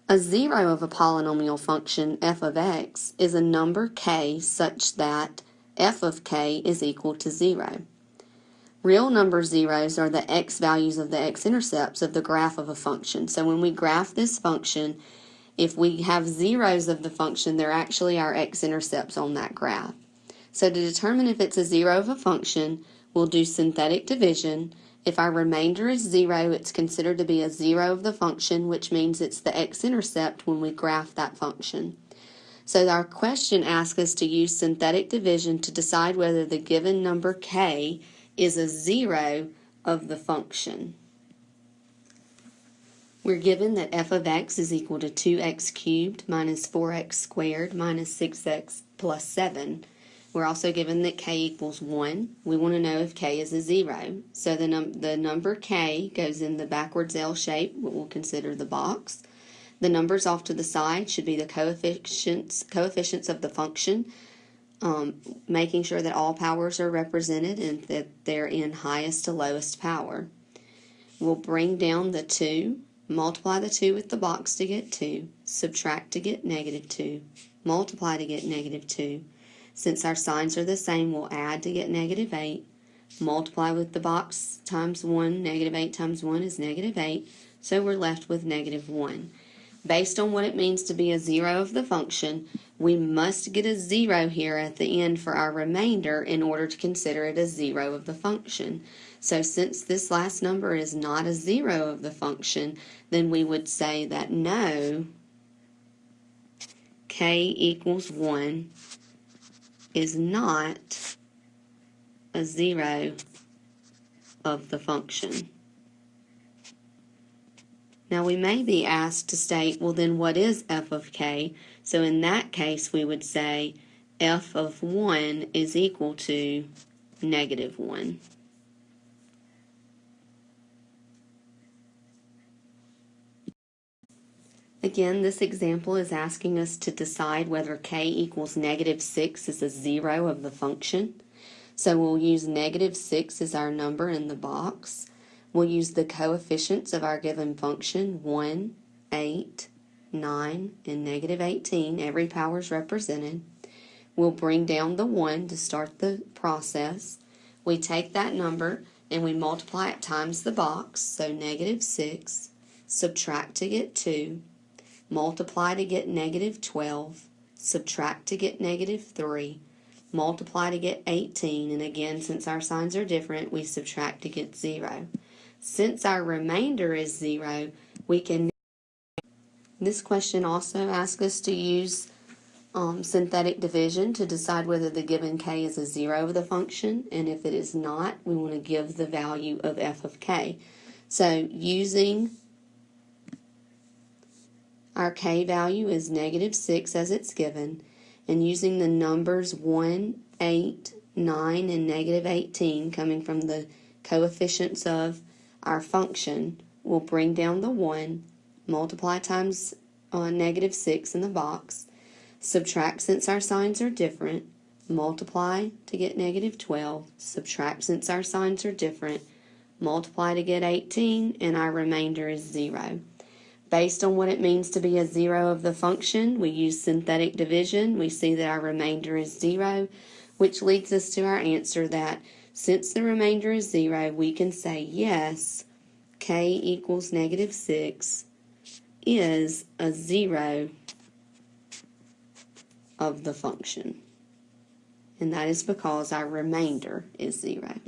A zero of a polynomial function f of x is a number k such that f of k is equal to 0. Real number zeros are the x values of the x-intercepts of the graph of a function. So when we graph this function, if we have zeros of the function, they're actually our x-intercepts on that graph. So to determine if it's a zero of a function, we'll do synthetic division. If our remainder is 0, it's considered to be a zero of the function, which means it's the x-intercept when we graph that function. So our question asks us to use synthetic division to decide whether the given number k is a zero of the function. We're given that f of x is equal to 2x cubed minus 4x squared minus 6x plus 7. We're also given that k equals 1. We want to know if k is a 0. So the number k goes in the backwards L shape, what we'll consider the box. The numbers off to the side should be the coefficients of the function, making sure that all powers are represented and that they're in highest to lowest power. We'll bring down the 2, multiply the 2 with the box to get 2, subtract to get negative 2, multiply to get negative 2. Since our signs are the same, we'll add to get negative 8, multiply with the box times 1, negative 8 times 1 is negative 8, so we're left with negative 1. Based on what it means to be a zero of the function, we must get a 0 here at the end for our remainder in order to consider it a zero of the function. So since this last number is not a zero of the function, then we would say that no, k equals 1 is not a zero of the function. Now we may be asked to state, well then what is f of k? So in that case we would say f of 1 is equal to negative 1. Again, this example is asking us to decide whether k equals negative 6 is a zero of the function. So we'll use negative 6 as our number in the box. We'll use the coefficients of our given function, 1, 8, 9, and negative 18. Every power is represented. We'll bring down the 1 to start the process. We take that number and we multiply it times the box, so negative 6, subtract to get 2, multiply to get negative 12, subtract to get negative 3, multiply to get 18, and again, since our signs are different, we subtract to get 0. Since our remainder is 0, we can. This question also asks us to use synthetic division to decide whether the given k is a zero of the function, and if it is not, we want to give the value of f of k. So using our k value is negative 6 as it's given, and using the numbers 1, 8, 9, and negative 18 coming from the coefficients of our function, we'll bring down the 1, multiply times negative 6 in the box, subtract since our signs are different, multiply to get negative 12, subtract since our signs are different, multiply to get 18, and our remainder is 0. Based on what it means to be a zero of the function, we use synthetic division. We see that our remainder is 0, which leads us to our answer that since the remainder is 0, we can say yes, k equals negative 6 is a zero of the function. And that is because our remainder is 0.